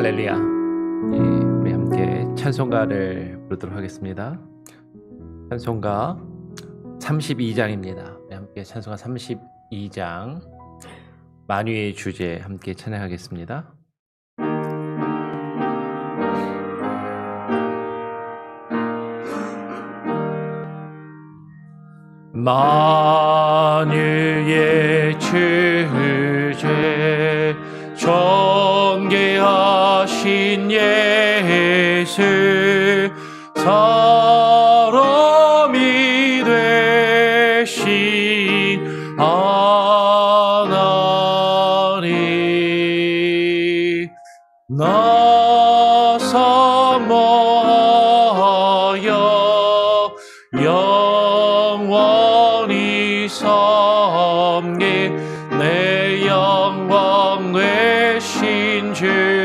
할렐루야. 예, 우리 함께 찬송가를 부르도록 하겠습니다. 찬송가 32장입니다. 우리 함께 찬송가 32장 만유의 주제 함께 찬양하겠습니다. 만유의 주제 존귀하신 예수 사람이 되신 하나님 나 사모하여 영원히 섬긴 내 영광 되신 주로다.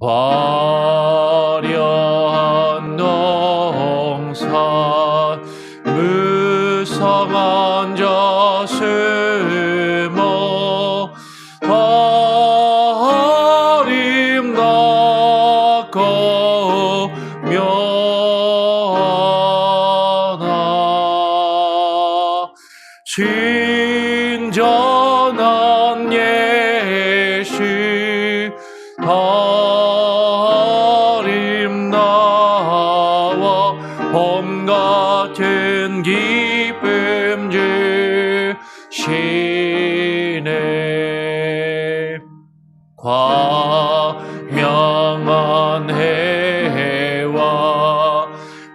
화려한 동산 무성한 저수모 다 아름답고 묘하나 진전한 예수 다 아름다워 봄 같은 기쁨 주시네. 광명한 해와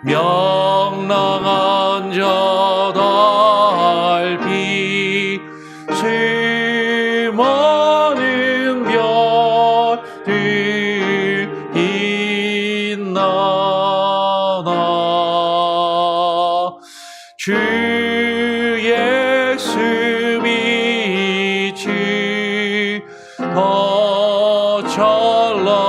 명랑한 저 달빛 수많은 별들 빛나나 주 예수 빛이 더 찬란하여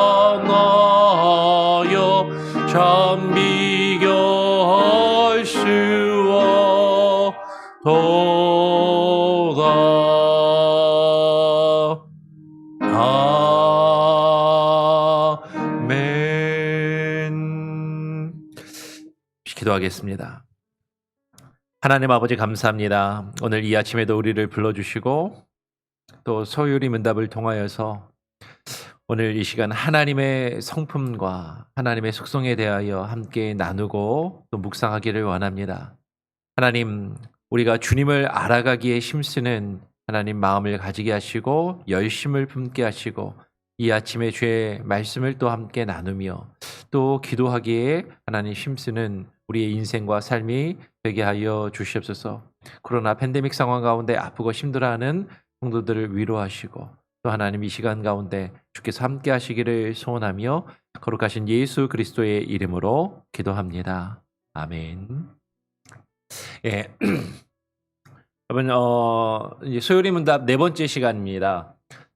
참 비교할 수 없도다. 아멘. 기도하겠습니다. 하나님 아버지 감사합니다. 오늘 이 아침에도 우리를 불러주시고 또 소유리 문답을 통하여서 오늘 이 시간 하나님의 성품과 하나님의 속성에 대하여 함께 나누고 또 묵상하기를 원합니다. 하나님, 우리가 주님을 알아가기에 힘쓰는 하나님 마음을 가지게 하시고 열심을 품게 하시고 이 아침에 주의 말씀을 또 함께 나누며 또 기도하기에 하나님 힘쓰는 우리의 인생과 삶이 되게 하여 주시옵소서. 코로나 팬데믹 상황 가운데 아프고 힘들어하는 성도들을 위로하시고 또 하나님 이 시간 가운데 주께서 함께 하시기를 소원하며 거룩하신 예수 그리스도의 이름으로 기도합니다. 아멘. 예. 여러분, 이제 소요리 문답 네 번째 시간입니다.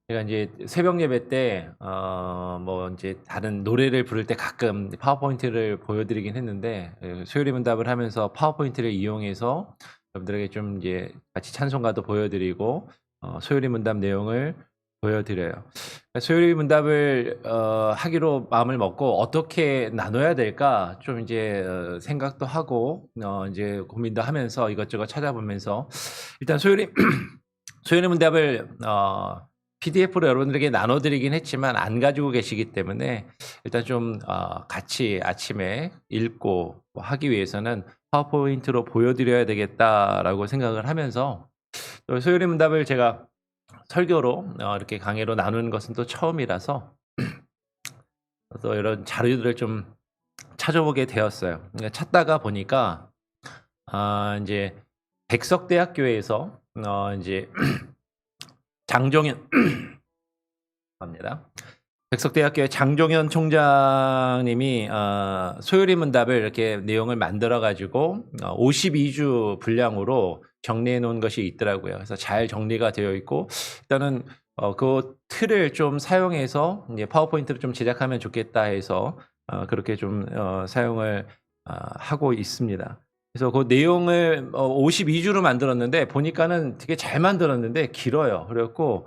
제가 이제 새벽 예배 때, 이제 다른 노래를 부를 때 가끔 파워포인트를 보여드리긴 했는데, 소요리 문답을 하면서 파워포인트를 이용해서 여러분들에게 좀 이제 같이 찬송가도 보여드리고, 소요리 문답 내용을 보여드려요. 소요리 문답을 하기로 마음을 먹고 어떻게 나눠야 될까 좀 이제 생각도 하고 이제 고민도 하면서 이것저것 찾아보면서 일단 소요리 문답을 PDF로 여러분들에게 나눠드리긴 했지만 안 가지고 계시기 때문에 일단 좀 같이 아침에 읽고 하기 위해서는 파워포인트로 보여드려야 되겠다라고 생각을 하면서 또 소요리 문답을 제가 설교로 이렇게 강의로 나누는 것은 또 처음이라서 또 이런 자료들을 좀 찾아보게 되었어요. 찾다가 보니까 이제 백석대학교에서 이제 장종현 합니다. 백석대학교의 장종현 총장님이 소요리 문답을 이렇게 내용을 만들어 가지고 52주 분량으로 정리해 놓은 것이 있더라고요. 그래서 잘 정리가 되어 있고 일단은 그 틀을 좀 사용해서 이제 파워포인트를 좀 제작하면 좋겠다 해서 그렇게 좀 사용을 하고 있습니다. 그래서 그 내용을 52주로 만들었는데 보니까는 되게 잘 만들었는데 길어요. 그래 갖고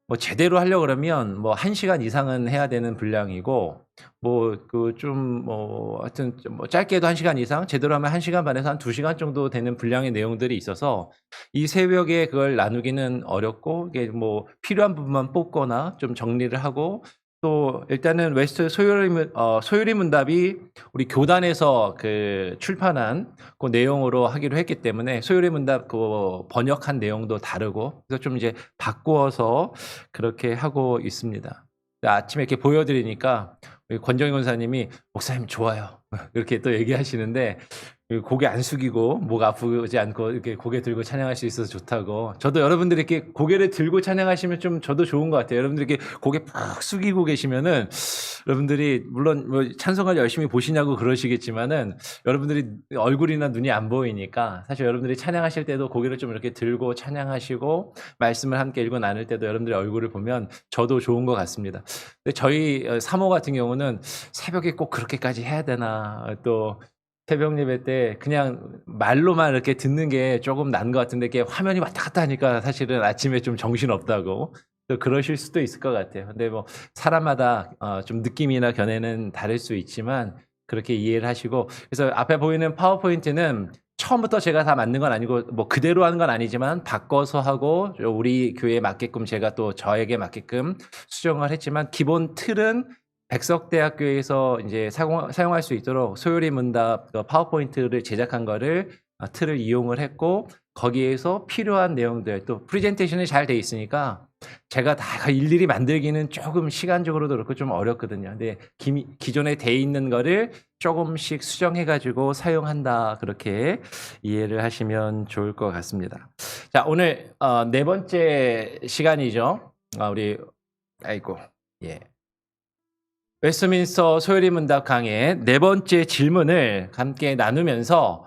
뭐 제대로 하려고 그러면 뭐 1시간 이상은 해야 되는 분량이고 뭐 그 좀 뭐 하여튼 좀 뭐 짧게도 1시간 이상, 제대로 하면 1시간 반에서 한 2시간 정도 되는 분량의 내용들이 있어서 이 새벽에 그걸 나누기는 어렵고, 이게 뭐 필요한 부분만 뽑거나 좀 정리를 하고, 또 일단은 웨스트 소요리 문답이 우리 교단에서 그 출판한 그 내용으로 하기로 했기 때문에 소요리 문답 그 번역한 내용도 다르고, 그래서 좀 이제 바꾸어서 그렇게 하고 있습니다. 아침에 이렇게 보여드리니까 우리 권정희 권사님이 목사님 좋아요 이렇게 또 얘기하시는데, 고개 안 숙이고 목 아프지 않고 이렇게 고개 들고 찬양할 수 있어서 좋다고. 저도 여러분들이 이렇게 고개를 들고 찬양하시면 좀 저도 좋은 것 같아요. 여러분들이 이렇게 고개 푹 숙이고 계시면은 여러분들이 물론 뭐 찬송을 열심히 보시냐고 그러시겠지만은 여러분들이 얼굴이나 눈이 안 보이니까, 사실 여러분들이 찬양하실 때도 고개를 좀 이렇게 들고 찬양하시고 말씀을 함께 읽어 나눌 때도 여러분들의 얼굴을 보면 저도 좋은 것 같습니다. 근데 저희 사모 같은 경우는 새벽에 꼭 그렇게까지 해야 되나, 또 새벽 예배 때 그냥 말로만 이렇게 듣는 게 조금 난 것 같은데, 이게 화면이 왔다 갔다 하니까 사실은 아침에 좀 정신없다고 또 그러실 수도 있을 것 같아요. 근데 뭐 사람마다 좀 느낌이나 견해는 다를 수 있지만 그렇게 이해를 하시고, 그래서 앞에 보이는 파워포인트는 처음부터 제가 다 만든 건 아니고 뭐 그대로 하는 건 아니지만 바꿔서 하고 우리 교회에 맞게끔 제가 또 저에게 맞게끔 수정을 했지만, 기본 틀은 백석대학교에서 이제 사용할 수 있도록 소요리 문답 파워포인트를 제작한 거를 틀을 이용을 했고, 거기에서 필요한 내용들, 또 프레젠테이션이 잘 돼 있으니까 제가 다 일일이 만들기는 조금 시간적으로도 그렇고 좀 어렵거든요. 근데 기존에 돼 있는 거를 조금씩 수정해 가지고 사용한다, 그렇게 이해를 하시면 좋을 것 같습니다. 자, 오늘 네 번째 시간이죠. 예. 웨스트민스터 소요리 문답 강의 네 번째 질문을 함께 나누면서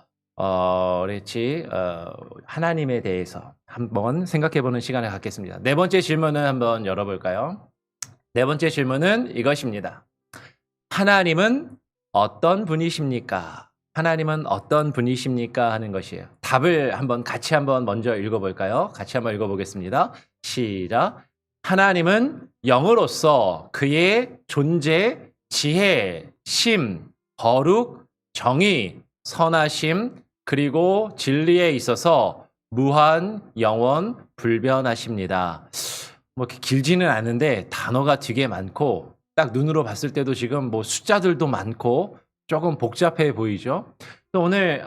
하나님에 대해서 한번 생각해보는 시간을 갖겠습니다. 네 번째 질문을 한번 열어볼까요? 네 번째 질문은 이것입니다. 하나님은 어떤 분이십니까? 하나님은 어떤 분이십니까? 하는 것이에요. 답을 같이 한번 먼저 읽어볼까요? 같이 한번 읽어보겠습니다. 시작. 하나님은 영으로서 그의 존재, 지혜, 심, 거룩, 정의, 선하심, 그리고 진리에 있어서 무한, 영원, 불변하십니다. 뭐 이렇게 길지는 않은데 단어가 되게 많고, 딱 눈으로 봤을 때도 지금 뭐 숫자들도 많고 조금 복잡해 보이죠? 또 오늘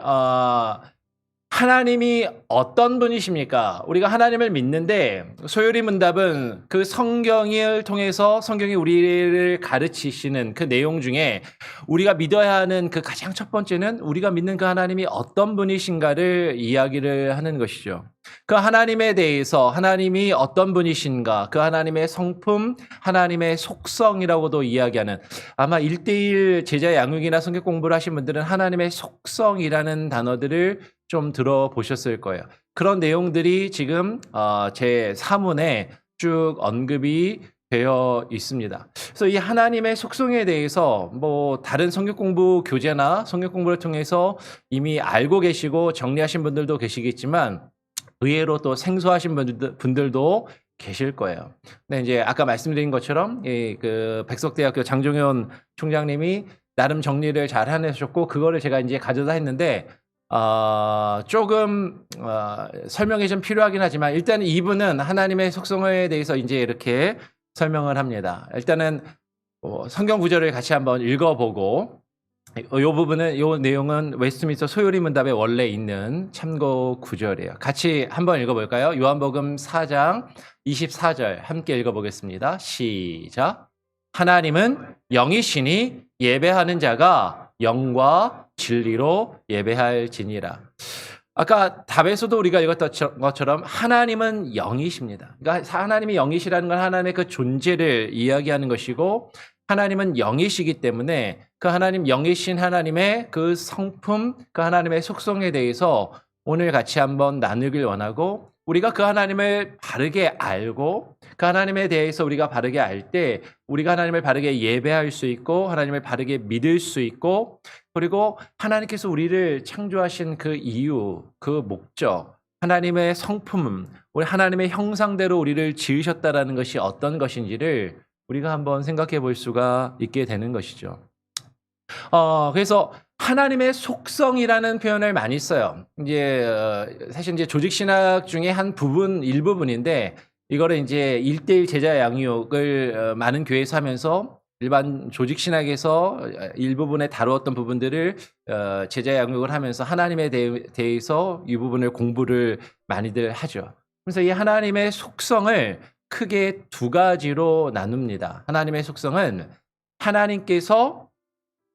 하나님이 어떤 분이십니까? 우리가 하나님을 믿는데 소요리 문답은 그 성경을 통해서 성경이 우리를 가르치시는 그 내용 중에 우리가 믿어야 하는 그 가장 첫 번째는 우리가 믿는 그 하나님이 어떤 분이신가를 이야기를 하는 것이죠. 그 하나님에 대해서, 하나님이 어떤 분이신가, 그 하나님의 성품, 하나님의 속성이라고도 이야기하는, 아마 1:1 제자 양육이나 성경 공부를 하신 분들은 하나님의 속성이라는 단어들을 좀 들어보셨을 거예요. 그런 내용들이 지금 제 사문에 쭉 언급이 되어 있습니다. 그래서 이 하나님의 속성에 대해서 뭐 다른 성경 공부 교재나 성경 공부를 통해서 이미 알고 계시고 정리하신 분들도 계시겠지만, 의외로 또 생소하신 분들도 계실 거예요. 근데 이제 아까 말씀드린 것처럼 그 백석대학교 장종현 총장님이 나름 정리를 잘 해내셨고, 그거를 제가 이제 가져다 했는데 조금 설명이 좀 필요하긴 하지만, 일단 이분은 하나님의 속성에 대해서 이제 이렇게 설명을 합니다. 일단은 성경 구절을 같이 한번 읽어보고, 이 부분은, 이 내용은 웨스트민스터 소요리 문답에 원래 있는 참고 구절이에요. 같이 한번 읽어볼까요? 요한복음 4장 24절 함께 읽어보겠습니다. 시작. 하나님은 영이시니 예배하는 자가 영과 진리로 예배할지니라. 아까 답에서도 우리가 읽었던 것처럼 하나님은 영이십니다. 그러니까 하나님이 영이시라는 건 하나님의 그 존재를 이야기하는 것이고, 하나님은 영이시기 때문에 그 하나님, 영이신 하나님의 그 성품, 그 하나님의 속성에 대해서 오늘 같이 한번 나누길 원하고, 우리가 그 하나님을 바르게 알고 그 하나님에 대해서 우리가 바르게 알 때 우리가 하나님을 바르게 예배할 수 있고 하나님을 바르게 믿을 수 있고 그리고 하나님께서 우리를 창조하신 그 이유, 그 목적, 하나님의 성품, 우리 하나님의 형상대로 우리를 지으셨다라는 것이 어떤 것인지를 우리가 한번 생각해 볼 수가 있게 되는 것이죠. 그래서 하나님의 속성이라는 표현을 많이 써요. 사실 조직 신학 중에 한 부분, 일부분인데 이거를 일대일 제자 양육을 많은 교회에서 하면서 일반 조직 신학에서 일부분에 다루었던 부분들을 제자 양육을 하면서 하나님에 대해서 이 부분을 공부를 많이들 하죠. 그래서 이 하나님의 속성을 크게 두 가지로 나눕니다. 하나님의 속성은 하나님께서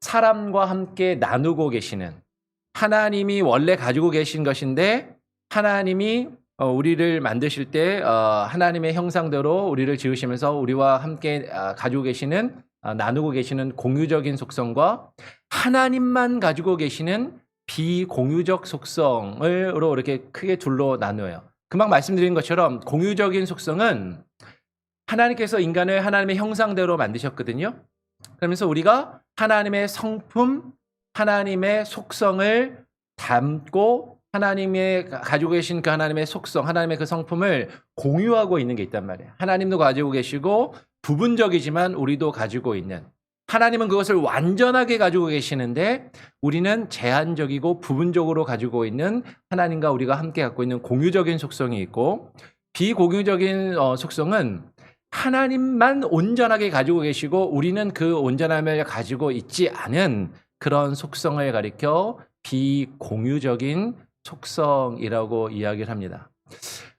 사람과 함께 나누고 계시는, 하나님이 원래 가지고 계신 것인데 하나님이 우리를 만드실 때 하나님의 형상대로 우리를 지으시면서 우리와 함께 가지고 계시는, 나누고 계시는 공유적인 속성과 하나님만 가지고 계시는 비공유적 속성으로 이렇게 크게 둘로 나누어요. 금방 말씀드린 것처럼 공유적인 속성은 하나님께서 인간을 하나님의 형상대로 만드셨거든요. 그러면서 우리가 하나님의 성품, 하나님의 속성을 담고 하나님의 가지고 계신 그 하나님의 속성, 하나님의 그 성품을 공유하고 있는 게 있단 말이에요. 하나님도 가지고 계시고 부분적이지만 우리도 가지고 있는, 하나님은 그것을 완전하게 가지고 계시는데 우리는 제한적이고 부분적으로 가지고 있는 하나님과 우리가 함께 갖고 있는 공유적인 속성이 있고, 비공유적인 속성은 하나님만 온전하게 가지고 계시고 우리는 그 온전함을 가지고 있지 않은 그런 속성을 가리켜 비공유적인 속성이라고 이야기를 합니다.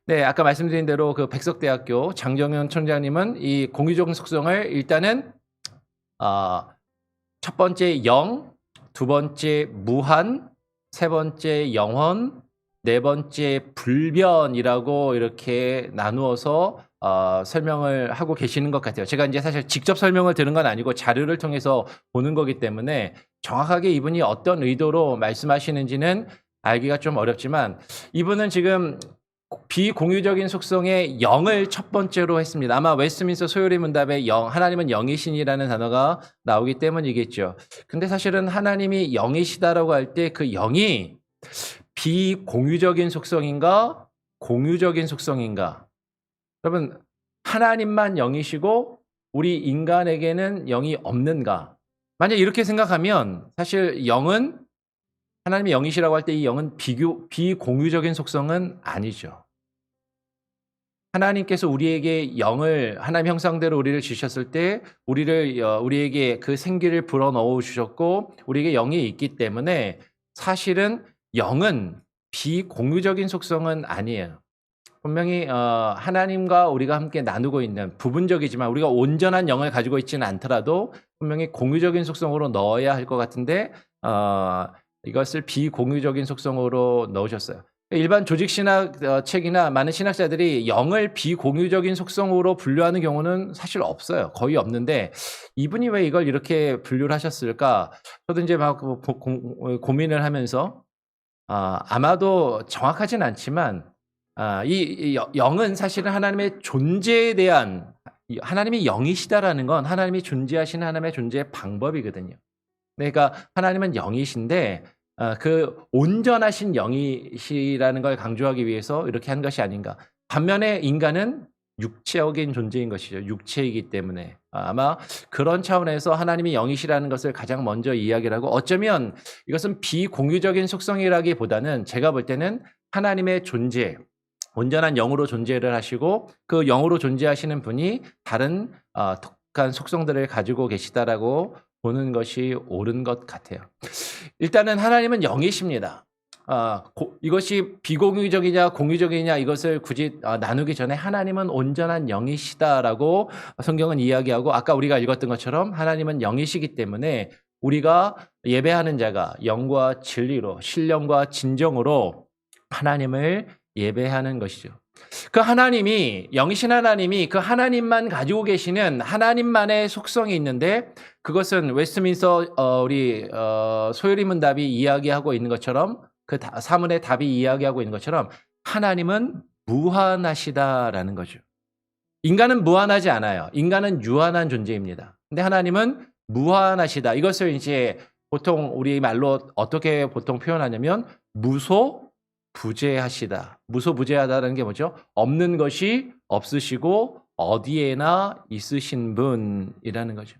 네, 아까 말씀드린 대로 그 백석대학교 장정현 총장님은 이 공유적 속성을 일단은 첫 번째 영, 두 번째 무한, 세 번째 영원, 네 번째 불변이라고 이렇게 나누어서 설명을 하고 계시는 것 같아요. 제가 사실 직접 설명을 들은 건 아니고 자료를 통해서 보는 거기 때문에 정확하게 이분이 어떤 의도로 말씀하시는지는 알기가 좀 어렵지만, 이분은 지금 비공유적인 속성의 영을 첫 번째로 했습니다. 아마 웨스트민스터 소요리 문답에 하나님은 영이신이라는 단어가 나오기 때문이겠죠. 근데 사실은 하나님이 영이시다라고 할 때 그 영이 비공유적인 속성인가 공유적인 속성인가? 여러분, 하나님만 영이시고 우리 인간에게는 영이 없는가? 만약 이렇게 생각하면 사실 영은, 하나님이 영이시라고 할 때 이 영은 비공유적인 속성은 아니죠. 하나님께서 우리에게 영을, 하나님 형상대로 우리를 지으셨을 때 우리에게 그 생기를 불어넣어 주셨고 우리에게 영이 있기 때문에 사실은 영은 비공유적인 속성은 아니에요. 분명히 하나님과 우리가 함께 나누고 있는, 부분적이지만 우리가 온전한 영을 가지고 있지는 않더라도 분명히 공유적인 속성으로 넣어야 할 것 같은데 이것을 비공유적인 속성으로 넣으셨어요. 일반 조직신학 책이나 많은 신학자들이 영을 비공유적인 속성으로 분류하는 경우는 사실 없어요. 거의 없는데 이분이 왜 이걸 이렇게 분류를 하셨을까? 저도 막 고민을 하면서 아마도 정확하진 않지만 이 영은 사실은 하나님의 존재에 대한, 하나님이 영이시다라는 건 하나님이 존재하시는 하나님의 존재의 방법이거든요. 그러니까 하나님은 영이신데 그 온전하신 영이시라는 걸 강조하기 위해서 이렇게 한 것이 아닌가. 반면에 인간은 육체적인 존재인 것이죠. 육체이기 때문에 아마 그런 차원에서 하나님이 영이시라는 것을 가장 먼저 이야기를 하고, 어쩌면 이것은 비공유적인 속성이라기보다는 제가 볼 때는 하나님의 존재, 온전한 영으로 존재를 하시고 그 영으로 존재하시는 분이 다른 독한 속성들을 가지고 계시다라고 보는 것이 옳은 것 같아요. 일단은 하나님은 영이십니다. 이것이 비공유적이냐 공유적이냐 이것을 굳이 나누기 전에 하나님은 온전한 영이시다라고 성경은 이야기하고, 아까 우리가 읽었던 것처럼 하나님은 영이시기 때문에 우리가 예배하는 자가 영과 진리로, 신령과 진정으로 하나님을 예배하는 것이죠. 그 하나님이, 영이신 하나님이 그 하나님만 가지고 계시는 하나님만의 속성이 있는데, 그것은 웨스트민스터 우리 소요리 문답이 이야기하고 있는 것처럼, 그 사문의 답이 이야기하고 있는 것처럼 하나님은 무한하시다라는 거죠. 인간은 무한하지 않아요. 인간은 유한한 존재입니다. 근데 하나님은 무한하시다. 이것을 이제 보통 우리 말로 어떻게 보통 표현하냐면 무소부재하시다. 무소부재하다는 게 뭐죠? 없는 것이 없으시고 어디에나 있으신 분이라는 거죠.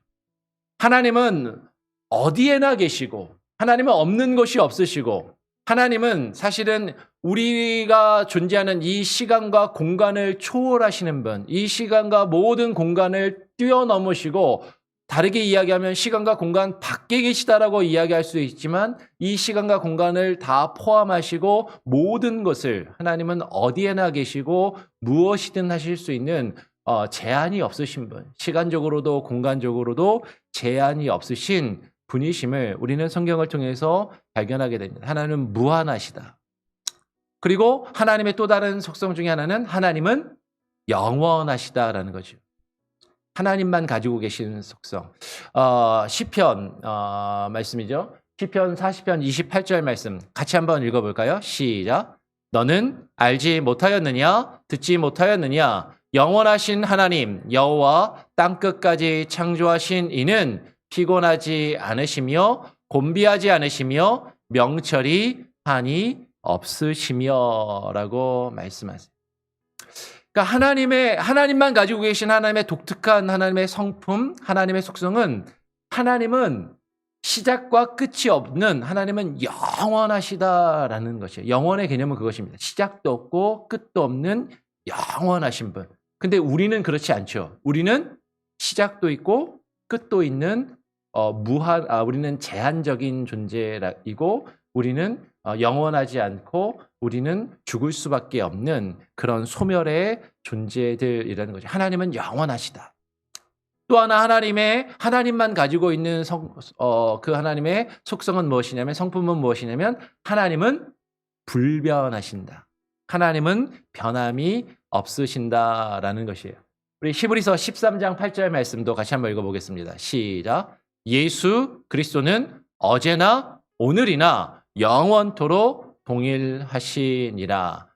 하나님은 어디에나 계시고 하나님은 없는 것이 없으시고 하나님은 사실은 우리가 존재하는 이 시간과 공간을 초월하시는 분, 이 시간과 모든 공간을 뛰어넘으시고 다르게 이야기하면 시간과 공간 밖에 계시다라고 이야기할 수 있지만 이 시간과 공간을 다 포함하시고 모든 것을 하나님은 어디에나 계시고 무엇이든 하실 수 있는 제한이 없으신 분, 시간적으로도 공간적으로도 제한이 없으신 분이심을 우리는 성경을 통해서 발견하게 됩니다. 하나님은 무한하시다. 그리고 하나님의 또 다른 속성 중에 하나는 하나님은 영원하시다라는 거죠. 하나님만 가지고 계신 속성. 시편 말씀이죠. 시편 40편 28절 말씀 같이 한번 읽어볼까요? 시작. 너는 알지 못하였느냐? 듣지 못하였느냐? 영원하신 하나님 여호와 땅끝까지 창조하신 이는 피곤하지 않으시며 곤비하지 않으시며 명철이 한이 없으시며 라고 말씀하세요. 그러니까 하나님만 가지고 계신 하나님의 독특한 하나님의 성품, 하나님의 속성은 하나님은 시작과 끝이 없는 하나님은 영원하시다라는 것이에요. 영원의 개념은 그것입니다. 시작도 없고 끝도 없는 영원하신 분. 근데 우리는 그렇지 않죠. 우리는 시작도 있고 끝도 있는 우리는 제한적인 존재이고 우리는 영원하지 않고 우리는 죽을 수밖에 없는 그런 소멸의 존재들이라는 거죠. 하나님은 영원하시다. 또 하나 하나님만 가지고 있는 그 하나님의 속성은 무엇이냐면 성품은 무엇이냐면 하나님은 불변하신다. 하나님은 변함이 없으신다라는 것이에요. 우리 히브리서 13장 8절 말씀도 같이 한번 읽어보겠습니다. 시작. 예수 그리스도는 어제나 오늘이나 영원토록 동일하시니라.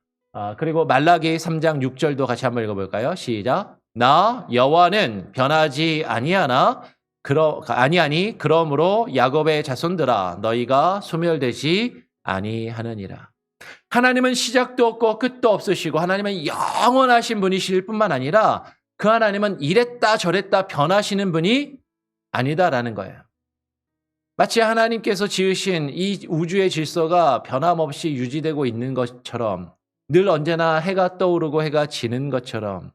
그리고 말라기 3장 6절도 같이 한번 읽어볼까요? 시작. 나 여호와는 변하지 아니하니 그러므로 야곱의 자손들아 너희가 소멸되지 아니하느니라. 하나님은 시작도 없고 끝도 없으시고 하나님은 영원하신 분이실 뿐만 아니라 그 하나님은 이랬다 저랬다 변하시는 분이 아니다라는 거예요. 마치 하나님께서 지으신 이 우주의 질서가 변함없이 유지되고 있는 것처럼 늘 언제나 해가 떠오르고 해가 지는 것처럼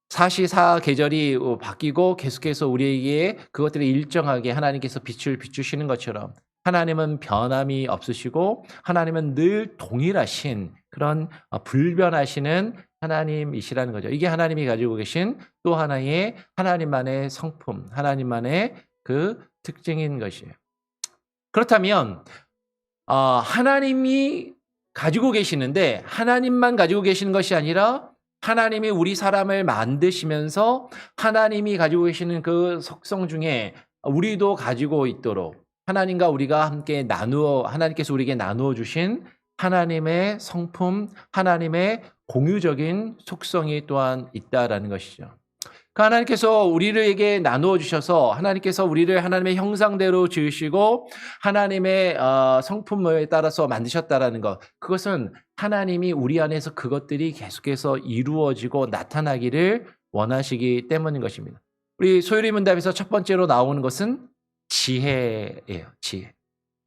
사시사 계절이 바뀌고 계속해서 우리에게 그것들이 일정하게 하나님께서 빛을 비추시는 것처럼 하나님은 변함이 없으시고 하나님은 늘 동일하신 그런 불변하시는 하나님이시라는 거죠. 이게 하나님이 가지고 계신 또 하나의 하나님만의 성품, 하나님만의 그 특징인 것이에요. 그렇다면 하나님이 가지고 계시는데 하나님만 가지고 계시는 것이 아니라 하나님이 우리 사람을 만드시면서 하나님이 가지고 계시는 그 속성 중에 우리도 가지고 있도록 하나님과 우리가 함께 하나님께서 우리에게 나누어 주신 하나님의 성품, 하나님의 공유적인 속성이 또한 있다라는 것이죠. 그 하나님께서 우리에게 나누어 주셔서 하나님께서 우리를 하나님의 형상대로 지으시고 하나님의 성품에 따라서 만드셨다라는 것, 그것은 하나님이 우리 안에서 그것들이 계속해서 이루어지고 나타나기를 원하시기 때문인 것입니다. 우리 소유리 문답에서 첫 번째로 나오는 것은 지혜예요. 지혜.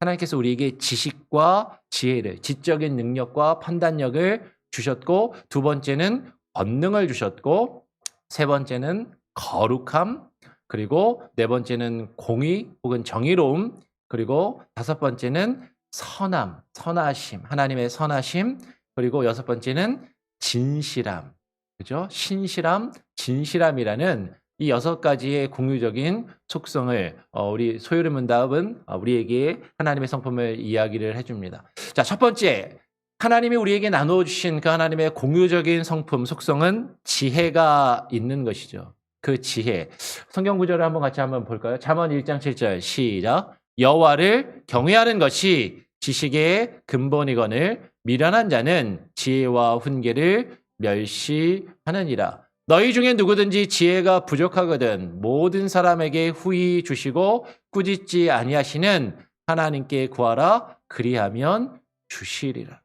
하나님께서 우리에게 지식과 지혜를, 지적인 능력과 판단력을 주셨고, 두 번째는 권능을 주셨고, 세 번째는 거룩함, 그리고 네 번째는 공의 혹은 정의로움, 그리고 다섯 번째는 선하심, 하나님의 선하심, 그리고 여섯 번째는 진실함, 그죠? 신실함, 진실함이라는 이 여섯 가지의 공유적인 속성을 우리 소유리 문답은 우리에게 하나님의 성품을 이야기를 해줍니다. 자, 첫 번째, 하나님이 우리에게 나누어 주신 그 하나님의 공유적인 성품, 속성은 지혜가 있는 것이죠. 그 지혜. 성경 구절을 같이 한번 볼까요? 잠언 1장 7절 시작. 여호와를 경외하는 것이 지식의 근본이거늘 미련한 자는 지혜와 훈계를 멸시하느니라. 너희 중에 누구든지 지혜가 부족하거든 모든 사람에게 후히 주시고 꾸짖지 아니하시는 하나님께 구하라. 그리하면 주시리라.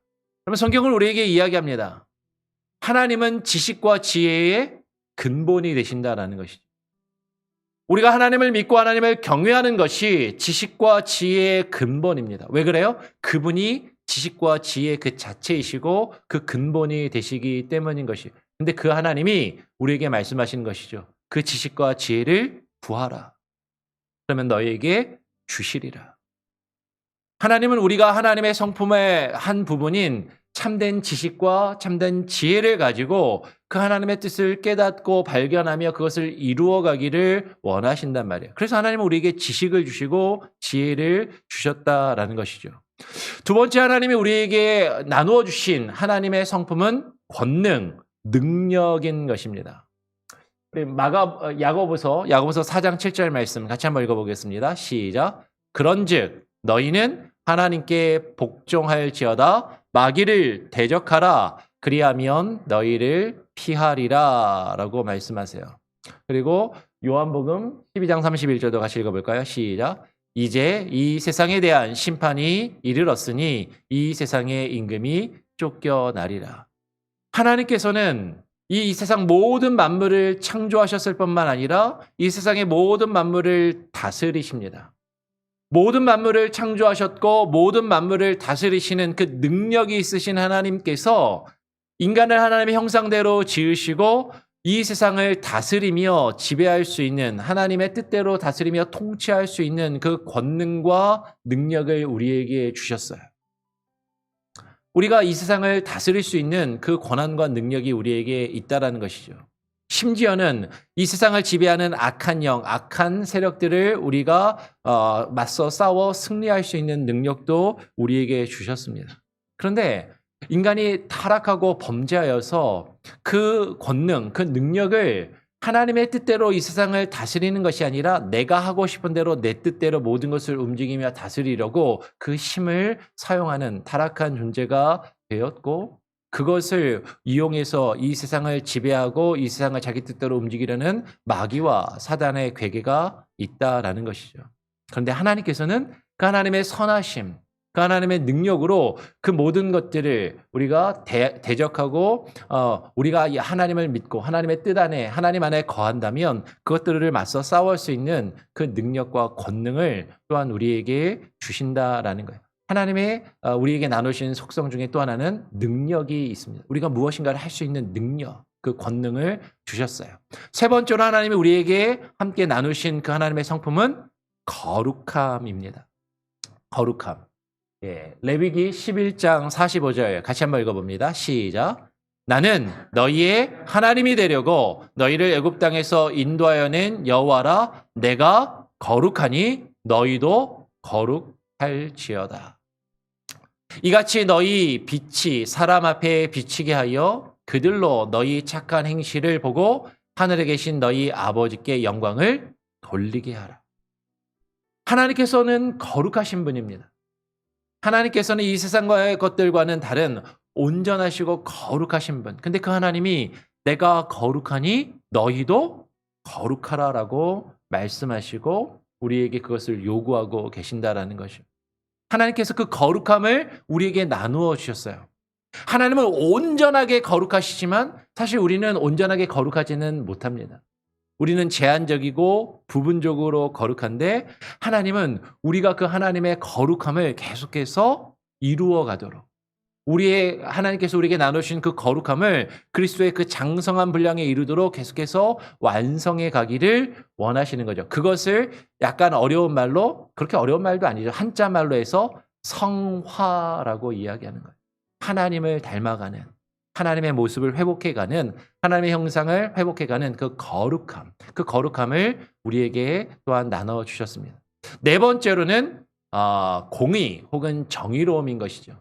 그러면 성경은 우리에게 이야기합니다. 하나님은 지식과 지혜의 근본이 되신다라는 것이죠. 우리가 하나님을 믿고 하나님을 경외하는 것이 지식과 지혜의 근본입니다. 왜 그래요? 그분이 지식과 지혜 그 자체이시고 그 근본이 되시기 때문인 것이. 근데 그 하나님이 우리에게 말씀하시는 것이죠. 그 지식과 지혜를 구하라. 그러면 너희에게 주시리라. 하나님은 우리가 하나님의 성품의 한 부분인 참된 지식과 참된 지혜를 가지고 그 하나님의 뜻을 깨닫고 발견하며 그것을 이루어가기를 원하신단 말이에요. 그래서 하나님은 우리에게 지식을 주시고 지혜를 주셨다라는 것이죠. 두 번째, 하나님이 우리에게 나누어 주신 하나님의 성품은 권능, 능력인 것입니다. 우리 야고보서 4장 7절 말씀 같이 한번 읽어보겠습니다. 시작. 그런즉 너희는 하나님께 복종할지어다. 마귀를 대적하라. 그리하면 너희를 피하리라. 라고 말씀하세요. 그리고 요한복음 12장 31절도 같이 읽어볼까요? 시작. 이제 이 세상에 대한 심판이 이르렀으니 이 세상의 임금이 쫓겨나리라. 하나님께서는 이 세상 모든 만물을 창조하셨을 뿐만 아니라 이 세상의 모든 만물을 다스리십니다. 모든 만물을 창조하셨고 모든 만물을 다스리시는 그 능력이 있으신 하나님께서 인간을 하나님의 형상대로 지으시고 이 세상을 다스리며 지배할 수 있는 하나님의 뜻대로 다스리며 통치할 수 있는 그 권능과 능력을 우리에게 주셨어요. 우리가 이 세상을 다스릴 수 있는 그 권한과 능력이 우리에게 있다라는 것이죠. 심지어는 이 세상을 지배하는 악한 영, 악한 세력들을 우리가 맞서 싸워 승리할 수 있는 능력도 우리에게 주셨습니다. 그런데 인간이 타락하고 범죄하여서 그 권능, 그 능력을 하나님의 뜻대로 이 세상을 다스리는 것이 아니라 내가 하고 싶은 대로 내 뜻대로 모든 것을 움직이며 다스리려고 그 힘을 사용하는 타락한 존재가 되었고 그것을 이용해서 이 세상을 지배하고 이 세상을 자기 뜻대로 움직이려는 마귀와 사단의 괴계가 있다라는 것이죠. 그런데 하나님께서는 그 하나님의 선하심, 그 하나님의 능력으로 그 모든 것들을 우리가 대적하고 우리가 하나님을 믿고 하나님의 뜻 안에 하나님 안에 거한다면 그것들을 맞서 싸울 수 있는 그 능력과 권능을 또한 우리에게 주신다라는 거예요. 하나님의 우리에게 나누신 속성 중에 또 하나는 능력이 있습니다. 우리가 무엇인가를 할 수 있는 능력, 그 권능을 주셨어요. 세 번째로 하나님이 우리에게 함께 나누신 그 하나님의 성품은 거룩함입니다. 거룩함. 예, 레위기 11장 45절 같이 한번 읽어봅니다. 시작. 나는 너희의 하나님이 되려고 너희를 애굽 땅에서 인도하여 낸 여호와라. 내가 거룩하니 너희도 거룩할지어다. 이같이 너희 빛이 사람 앞에 비치게 하여 그들로 너희 착한 행실을 보고 하늘에 계신 너희 아버지께 영광을 돌리게 하라. 하나님께서는 거룩하신 분입니다. 하나님께서는 이 세상의 것들과는 다른 온전하시고 거룩하신 분. 근데 그 하나님이 내가 거룩하니 너희도 거룩하라라고 말씀하시고 우리에게 그것을 요구하고 계신다라는 것이죠. 하나님께서 그 거룩함을 우리에게 나누어 주셨어요. 하나님은 온전하게 거룩하시지만 사실 우리는 온전하게 거룩하지는 못합니다. 우리는 제한적이고 부분적으로 거룩한데 하나님은 우리가 그 하나님의 거룩함을 계속해서 이루어 가도록 하나님께서 우리에게 나누신 그 거룩함을 그리스도의 그 장성한 분량에 이르도록 계속해서 완성해 가기를 원하시는 거죠. 그것을 약간 어려운 말로, 그렇게 어려운 말도 아니죠. 한자 말로 해서 성화라고 이야기하는 거예요. 하나님을 닮아가는, 하나님의 모습을 회복해가는, 하나님의 형상을 회복해가는 그 거룩함, 그 거룩함을 우리에게 또한 나눠 주셨습니다. 네 번째로는 공의 혹은 정의로움인 것이죠.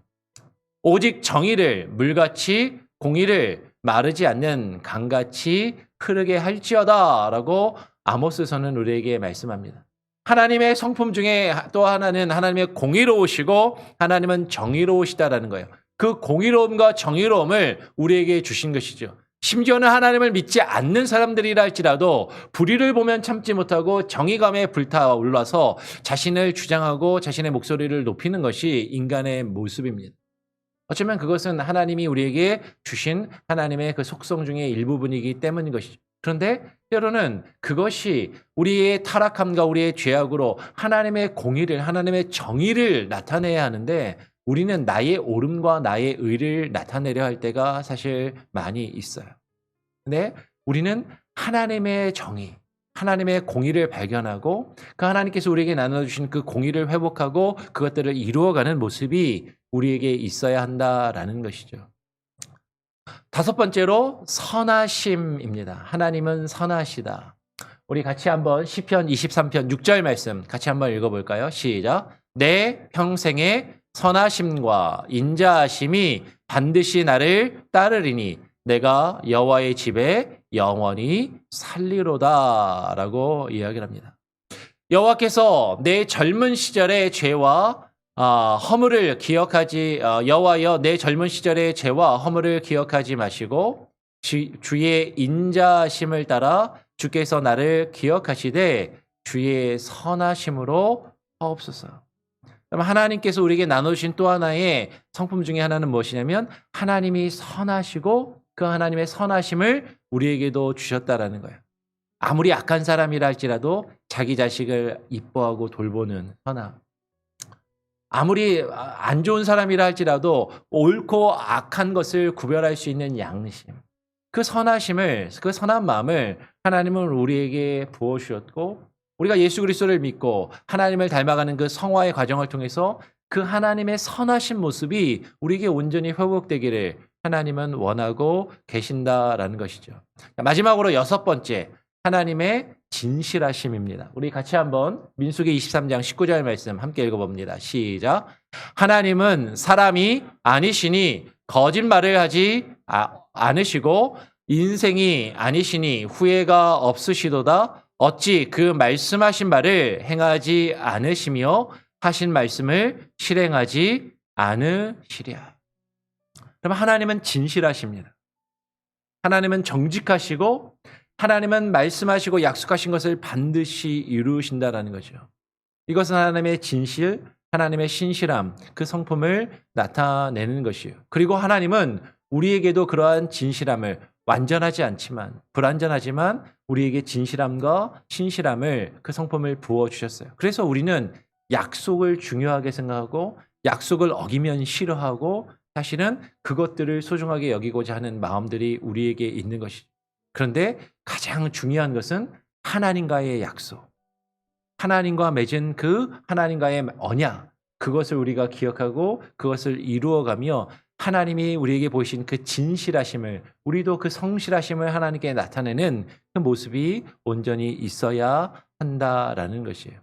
오직 정의를 물같이 공의를 마르지 않는 강같이 흐르게 할지어다라고 아모스서는 우리에게 말씀합니다. 하나님의 성품 중에 또 하나는 하나님의 공의로우시고 하나님은 정의로우시다라는 거예요. 그 공의로움과 정의로움을 우리에게 주신 것이죠. 심지어는 하나님을 믿지 않는 사람들이라 할지라도 불의를 보면 참지 못하고 정의감에 불타올라서 자신을 주장하고 자신의 목소리를 높이는 것이 인간의 모습입니다. 어쩌면 그것은 하나님이 우리에게 주신 하나님의 그 속성 중의 일부분이기 때문인 것이죠. 그런데 때로는 그것이 우리의 타락함과 우리의 죄악으로 하나님의 공의를, 하나님의 정의를 나타내야 하는데 우리는 나의 옳음과 나의 의를 나타내려 할 때가 사실 많이 있어요. 근데 우리는 하나님의 정의, 하나님의 공의를 발견하고 그 하나님께서 우리에게 나눠주신 그 공의를 회복하고 그것들을 이루어가는 모습이 우리에게 있어야 한다라는 것이죠. 다섯 번째로 선하심입니다. 하나님은 선하시다. 우리 같이 한번 시편 23편 6절 말씀 같이 한번 읽어볼까요? 시작. 내 평생의 선하심과 인자하심이 반드시 나를 따르리니 내가 여호와의 집에 영원히 살리로다라고 이야기를 합니다. 여호와께서 내 젊은 시절의 죄와 허물을 기억하지 여호와여 내 젊은 시절의 죄와 허물을 기억하지 마시고 주의 인자심을 따라 주께서 나를 기억하시되 주의 선하심으로 하옵소서. 그럼 하나님께서 우리에게 나누신 또 하나의 성품 중에 하나는 무엇이냐면 하나님이 선하시고 그 하나님의 선하심을 우리에게도 주셨다라는 거예요. 아무리 악한 사람이라 할지라도 자기 자식을 이뻐하고 돌보는 선함. 아무리 안 좋은 사람이라 할지라도 옳고 악한 것을 구별할 수 있는 양심. 그 선하심을, 그 선한 마음을 하나님은 우리에게 부어주셨고 우리가 예수 그리스도를 믿고 하나님을 닮아가는 그 성화의 과정을 통해서 그 하나님의 선하신 모습이 우리에게 온전히 회복되기를 하나님은 원하고 계신다라는 것이죠. 마지막으로 여섯 번째, 하나님의 진실하심입니다. 우리 같이 한번 민수기 23장 19절 말씀 함께 읽어봅니다. 시작. 하나님은 사람이 아니시니 거짓말을 하지 않으시고 인생이 아니시니 후회가 없으시도다. 어찌 그 말씀하신 바를 행하지 않으시며 하신 말씀을 실행하지 않으시랴. 그럼 하나님은 진실하십니다. 하나님은 정직하시고 하나님은 말씀하시고 약속하신 것을 반드시 이루신다라는 거죠. 이것은 하나님의 진실, 하나님의 신실함, 그 성품을 나타내는 것이에요. 그리고 하나님은 우리에게도 그러한 진실함을 완전하지 않지만 불완전하지만 우리에게 진실함과 신실함을 그 성품을 부어주셨어요. 그래서 우리는 약속을 중요하게 생각하고 약속을 어기면 싫어하고 사실은 그것들을 소중하게 여기고자 하는 마음들이 우리에게 있는 것이죠. 그런데 가장 중요한 것은 하나님과의 약속, 하나님과 맺은 그 하나님과의 언약, 그것을 우리가 기억하고 그것을 이루어가며 하나님이 우리에게 보이신 그 진실하심을 우리도 그 성실하심을 하나님께 나타내는 그 모습이 온전히 있어야 한다라는 것이에요.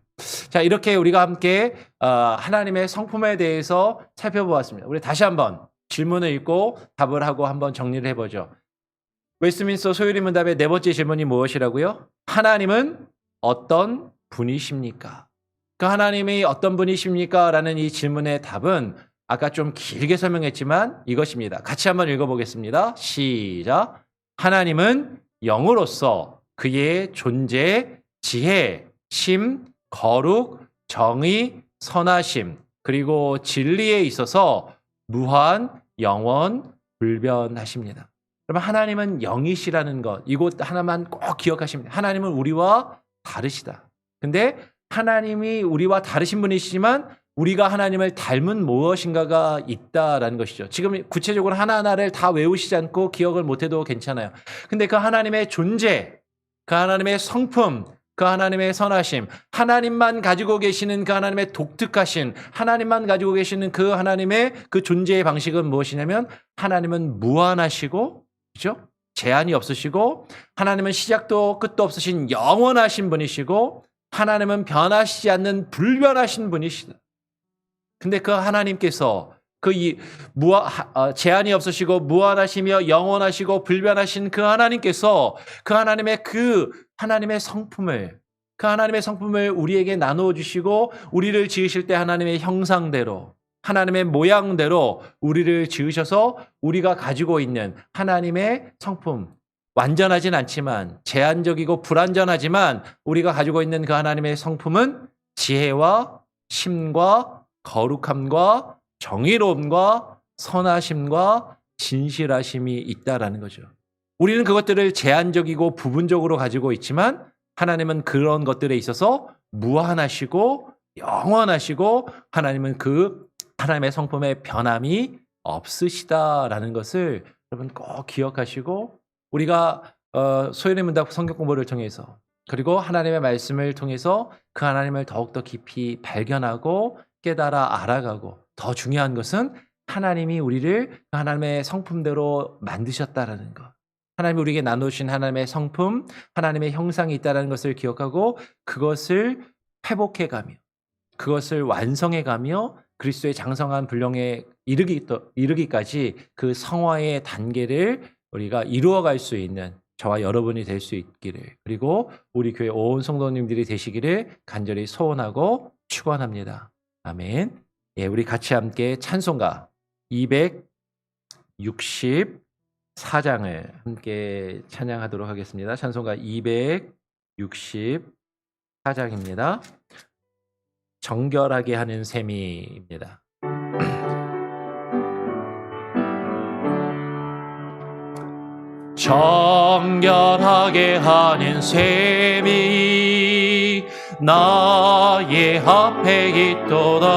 자, 이렇게 우리가 함께 하나님의 성품에 대해서 살펴보았습니다. 우리 다시 한번 질문을 읽고 답을 하고 한번 정리를 해보죠. 웨스트민스터 소요리 문답의 네 번째 질문이 무엇이라고요? 하나님은 어떤 분이십니까? 그 하나님이 어떤 분이십니까? 라는 이 질문의 답은 아까 좀 길게 설명했지만 이것입니다. 같이 한번 읽어보겠습니다. 시작. 하나님은 영으로서 그의 존재, 지혜, 심, 거룩, 정의, 선하심, 그리고 진리에 있어서 무한, 영원, 불변하십니다. 그러면 하나님은 영이시라는 것, 이것 하나만 꼭 기억하십니다. 하나님은 우리와 다르시다. 근데 하나님이 우리와 다르신 분이시지만 우리가 하나님을 닮은 무엇인가가 있다라는 것이죠. 지금 구체적으로 하나하나를 다 외우시지 않고 기억을 못해도 괜찮아요. 근데 그 하나님의 존재, 그 하나님의 성품, 그 하나님의 선하심, 하나님만 가지고 계시는 그 하나님의 독특하신, 하나님만 가지고 계시는 그 하나님의 그 존재의 방식은 무엇이냐면 하나님은 무한하시고, 그렇죠? 제한이 없으시고, 하나님은 시작도 끝도 없으신 영원하신 분이시고, 하나님은 변하시지 않는 불변하신 분이시다. 근데 그 하나님께서 제한이 없으시고 무한하시며 영원하시고 불변하신 그 하나님께서 그 하나님의 성품을 우리에게 나누어 주시고 우리를 지으실 때 하나님의 형상대로 하나님의 모양대로 우리를 지으셔서 우리가 가지고 있는 하나님의 성품, 완전하진 않지만 제한적이고 불완전하지만 우리가 가지고 있는 그 하나님의 성품은 지혜와 심과 거룩함과 정의로움과 선하심과 진실하심이 있다라는 거죠. 우리는 그것들을 제한적이고 부분적으로 가지고 있지만 하나님은 그런 것들에 있어서 무한하시고 영원하시고 하나님은 그 하나님의 성품에 변함이 없으시다라는 것을 여러분 꼭 기억하시고 우리가 소연의 문답 성경 공부를 통해서 그리고 하나님의 말씀을 통해서 그 하나님을 더욱더 깊이 발견하고 깨달아 알아가고 더 중요한 것은 하나님이 우리를 하나님의 성품대로 만드셨다라는 것. 하나님이 우리에게 나누신 하나님의 성품, 하나님의 형상이 있다는 것을 기억하고 그것을 회복해가며 그것을 완성해가며 그리스도의 장성한 분량에 이르기까지 그 성화의 단계를 우리가 이루어갈 수 있는 저와 여러분이 될 수 있기를 그리고 우리 교회 온 성도님들이 되시기를 간절히 소원하고 축원합니다. 아멘. 예, 우리 같이 함께 찬송가 264장을 함께 찬양하도록 하겠습니다. 찬송가 264장입니다. 정결하게 하는 셈이입니다. 정결하게 하는 셈이 나의 앞에 있도다.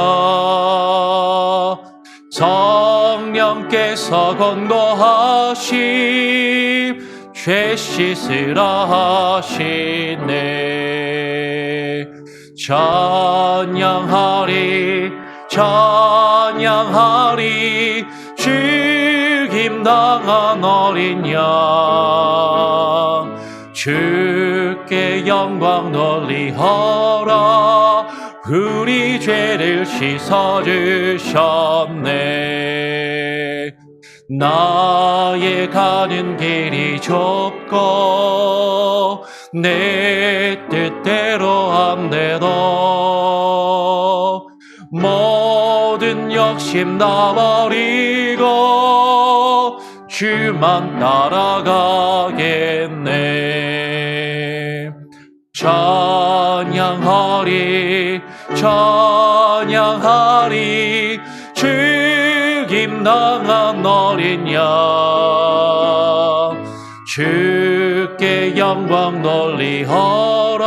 성령께서 권고하심 죄 씻으라 하시네. 찬양하리 찬양하리 죽임당한 어린 양 주께 영광 돌리어라. 우리 죄를 씻어주셨네. 나의 가는 길이 좁고 내 뜻대로 안 되도 모든 욕심 다 버리고 주만 따라가겠네. 찬양하리 찬양하리 죽임당한 어린 양 주께 영광 돌리어라.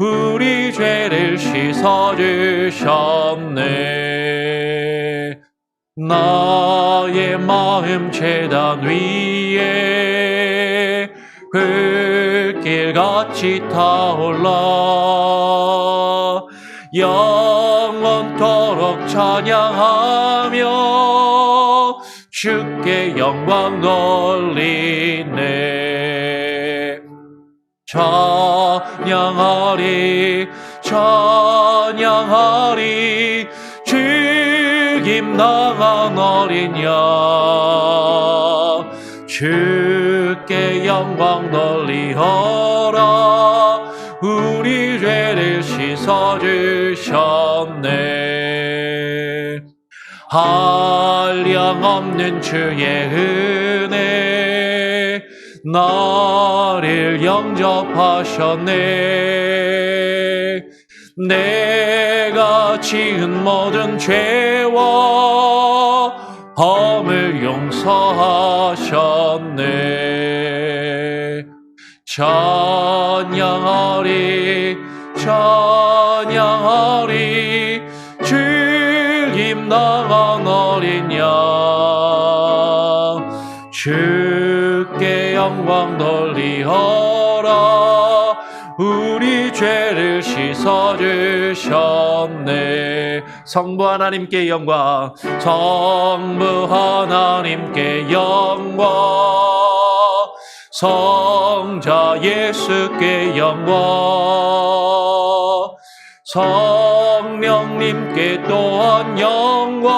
우리 죄를 씻어주셨네. 나의 마음 제단 위에 불길같이 타올라 영원토록 찬양하며 주께 영광 돌리네. 찬양하리 찬양하리 죽임당한 어린 양 주께 영광 돌리어라. 우리 죄를 씻어주셨네. 한량없는 주의 은혜 나를 영접하셨네. 내가 지은 모든 죄와 허물 용서하셨네. 찬양하리 찬양하리 죽임당한 어린 양 주께 영광 돌리어라. 우리 죄를 씻어주셨네. 성부 하나님께 영광 성부 하나님께 영광 성자 예수께 영광 성령님께 또한 영광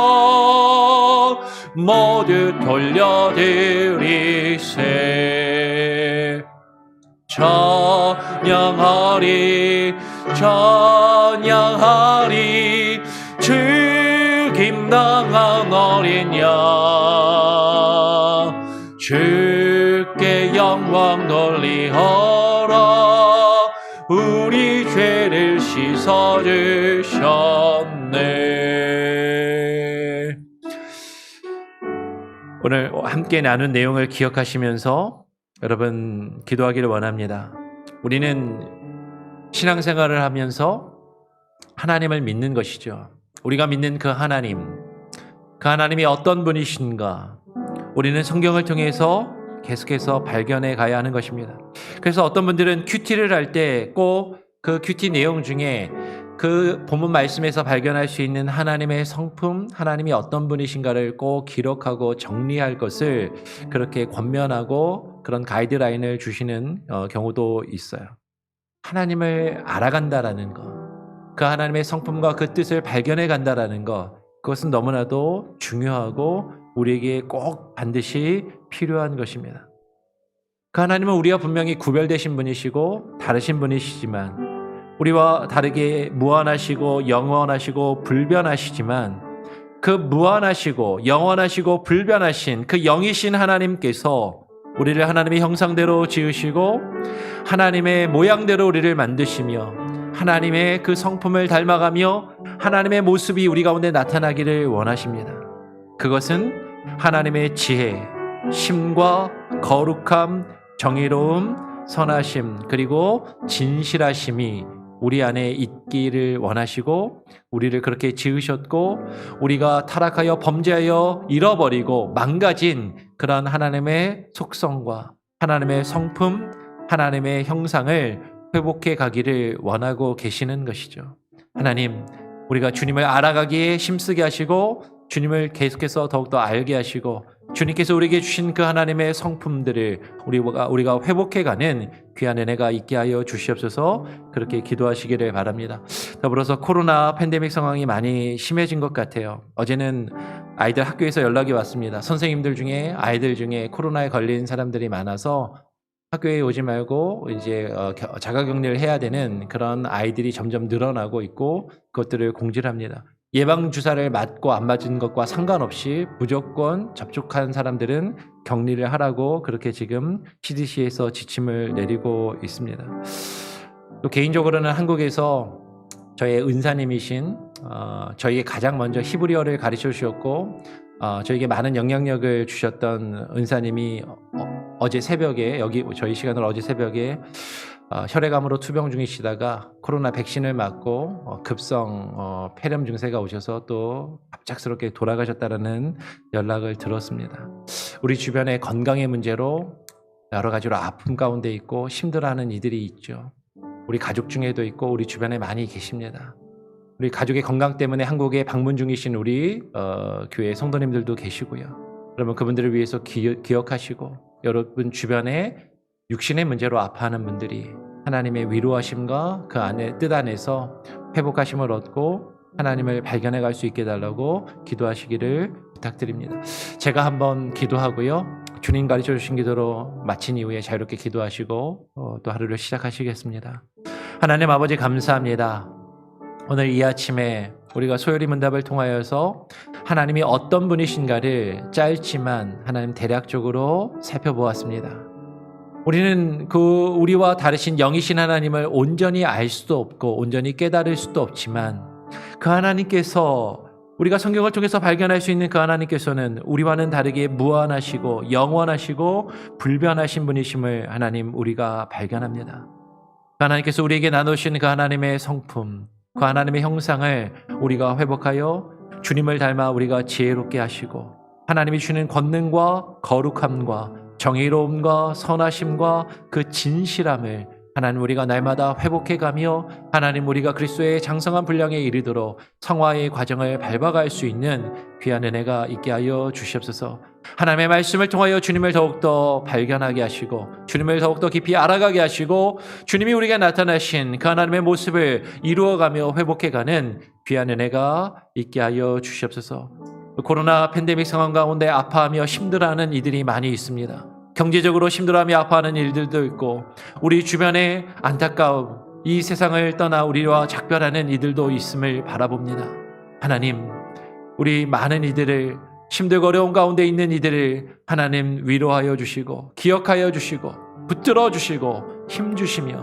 모두 돌려드리세. 찬양하리 찬양하리 김당한 어린 양 주께 영광 돌리어라. 우리 죄를 씻어주셨네. 오늘 함께 나눈 내용을 기억하시면서 여러분 기도하기를 원합니다. 우리는 신앙생활을 하면서 하나님을 믿는 것이죠. 우리가 믿는 그 하나님이 어떤 분이신가 우리는 성경을 통해서 계속해서 발견해 가야 하는 것입니다. 그래서 어떤 분들은 큐티를 할 때 꼭 그 큐티 내용 중에 그 본문 말씀에서 발견할 수 있는 하나님의 성품, 하나님이 어떤 분이신가를 꼭 기록하고 정리할 것을 그렇게 권면하고 그런 가이드라인을 주시는 경우도 있어요. 하나님을 알아간다라는 것, 그 하나님의 성품과 그 뜻을 발견해 간다라는 것, 그것은 너무나도 중요하고 우리에게 꼭 반드시 필요한 것입니다. 그 하나님은 우리와 분명히 구별되신 분이시고 다르신 분이시지만 우리와 다르게 무한하시고 영원하시고 불변하시지만 그 무한하시고 영원하시고 불변하신 그 영이신 하나님께서 우리를 하나님의 형상대로 지으시고 하나님의 모양대로 우리를 만드시며 하나님의 그 성품을 닮아가며 하나님의 모습이 우리 가운데 나타나기를 원하십니다. 그것은 하나님의 지혜, 심과 거룩함, 정의로움, 선하심, 그리고 진실하심이 우리 안에 있기를 원하시고 우리를 그렇게 지으셨고 우리가 타락하여 범죄하여 잃어버리고 망가진 그런 하나님의 속성과 하나님의 성품, 하나님의 형상을 회복해 가기를 원하고 계시는 것이죠. 하나님, 우리가 주님을 알아가기에 힘쓰게 하시고 주님을 계속해서 더욱더 알게 하시고 주님께서 우리에게 주신 그 하나님의 성품들을 우리가 회복해가는 귀한 은혜가 있게 하여 주시옵소서. 그렇게 기도하시기를 바랍니다. 더불어서 코로나 팬데믹 상황이 많이 심해진 것 같아요. 어제는 아이들 학교에서 연락이 왔습니다. 선생님들 중에 아이들 중에 코로나에 걸린 사람들이 많아서 학교에 오지 말고 이제 자가격리를 해야 되는 그런 아이들이 점점 늘어나고 있고 그것들을 공지를 합니다. 예방주사를 맞고 안 맞은 것과 상관없이 무조건 접촉한 사람들은 격리를 하라고 그렇게 지금 CDC에서 지침을 내리고 있습니다. 또 개인적으로는 한국에서 저의 은사님이신 저희에게 가장 먼저 히브리어를 가르쳐 주셨고 저에게 많은 영향력을 주셨던 은사님이 어제 새벽에 여기 저희 시간으로 어제 새벽에 혈액암으로 투병 중이시다가 코로나 백신을 맞고 급성 폐렴 증세가 오셔서 또 갑작스럽게 돌아가셨다는 연락을 들었습니다. 우리 주변에 건강의 문제로 여러 가지로 아픔 가운데 있고 힘들어하는 이들이 있죠. 우리 가족 중에도 있고 우리 주변에 많이 계십니다. 우리 가족의 건강 때문에 한국에 방문 중이신 우리 교회 성도님들도 계시고요. 여러분 그분들을 위해서 기억하시고 여러분 주변에 육신의 문제로 아파하는 분들이 하나님의 위로하심과 그 안에 뜻 안에서 회복하심을 얻고 하나님을 발견해 갈 수 있게 해달라고 기도하시기를 부탁드립니다. 제가 한번 기도하고요. 주님 가르쳐 주신 기도로 마친 이후에 자유롭게 기도하시고 또 하루를 시작하시겠습니다. 하나님 아버지 감사합니다. 오늘 이 아침에 우리가 소요리 문답을 통하여서 하나님이 어떤 분이신가를 짧지만 하나님 대략적으로 살펴보았습니다. 우리는 우리와 다르신 영이신 하나님을 온전히 알 수도 없고 온전히 깨달을 수도 없지만 그 하나님께서 우리가 성경을 통해서 발견할 수 있는 그 하나님께서는 우리와는 다르게 무한하시고 영원하시고 불변하신 분이심을 하나님 우리가 발견합니다. 그 하나님께서 우리에게 나누신 그 하나님의 성품, 그 하나님의 형상을 우리가 회복하여 주님을 닮아 우리가 지혜롭게 하시고 하나님이 주는 권능과 거룩함과 정의로움과 선하심과 그 진실함을 하나님 우리가 날마다 회복해가며 하나님 우리가 그리스도의 장성한 분량에 이르도록 성화의 과정을 밟아갈 수 있는 귀한 은혜가 있게 하여 주시옵소서. 하나님의 말씀을 통하여 주님을 더욱더 발견하게 하시고 주님을 더욱더 깊이 알아가게 하시고 주님이 우리가 나타나신 그 하나님의 모습을 이루어가며 회복해가는 귀한 은혜가 있게 하여 주시옵소서. 코로나 팬데믹 상황 가운데 아파하며 힘들어하는 이들이 많이 있습니다. 경제적으로 힘들어하며 아파하는 일들도 있고 우리 주변에 안타까움, 이 세상을 떠나 우리와 작별하는 이들도 있음을 바라봅니다. 하나님, 우리 많은 이들을 힘들고 어려운 가운데 있는 이들을 하나님 위로하여 주시고 기억하여 주시고 붙들어 주시고 힘 주시며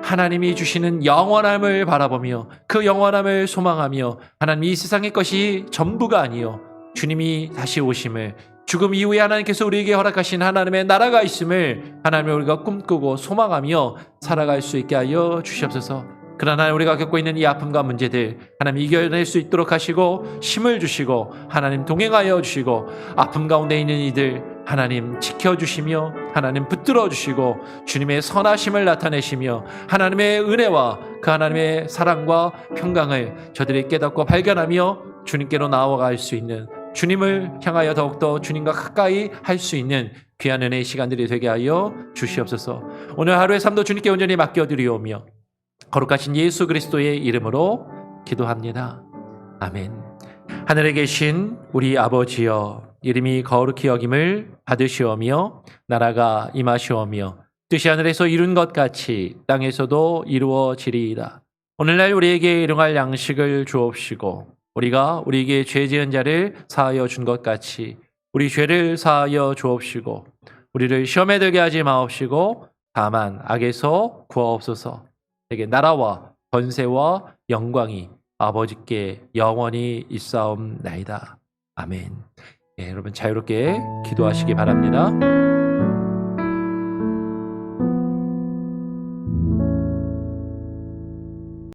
하나님이 주시는 영원함을 바라보며 그 영원함을 소망하며 하나님 이 세상의 것이 전부가 아니요 주님이 다시 오심을 죽음 이후에 하나님께서 우리에게 허락하신 하나님의 나라가 있음을 하나님을 우리가 꿈꾸고 소망하며 살아갈 수 있게 하여 주시옵소서. 그러나 우리가 겪고 있는 이 아픔과 문제들 하나님 이겨낼 수 있도록 하시고 힘을 주시고 하나님 동행하여 주시고 아픔 가운데 있는 이들 하나님 지켜주시며 하나님 붙들어 주시고 주님의 선하심을 나타내시며 하나님의 은혜와 그 하나님의 사랑과 평강을 저들이 깨닫고 발견하며 주님께로 나아갈 수 있는 주님을 향하여 더욱더 주님과 가까이 할 수 있는 귀한 은혜의 시간들이 되게 하여 주시옵소서. 오늘 하루의 삶도 주님께 온전히 맡겨드리오며 거룩하신 예수 그리스도의 이름으로 기도합니다. 아멘. 하늘에 계신 우리 아버지여, 이름이 거룩히 여김을 받으시오며 나라가 임하시오며 뜻이 하늘에서 이룬 것 같이 땅에서도 이루어지리이다. 오늘날 우리에게 일용할 양식을 주옵시고 우리가 우리에게 죄 지은 자를 사하여 준 것 같이 우리 죄를 사하여 주옵시고 우리를 시험에 들게 하지 마옵시고 다만 악에서 구하옵소서. 내게 나라와 권세와 영광이 아버지께 영원히 있사옵나이다. 아멘. 예, 여러분 자유롭게 기도하시기 바랍니다.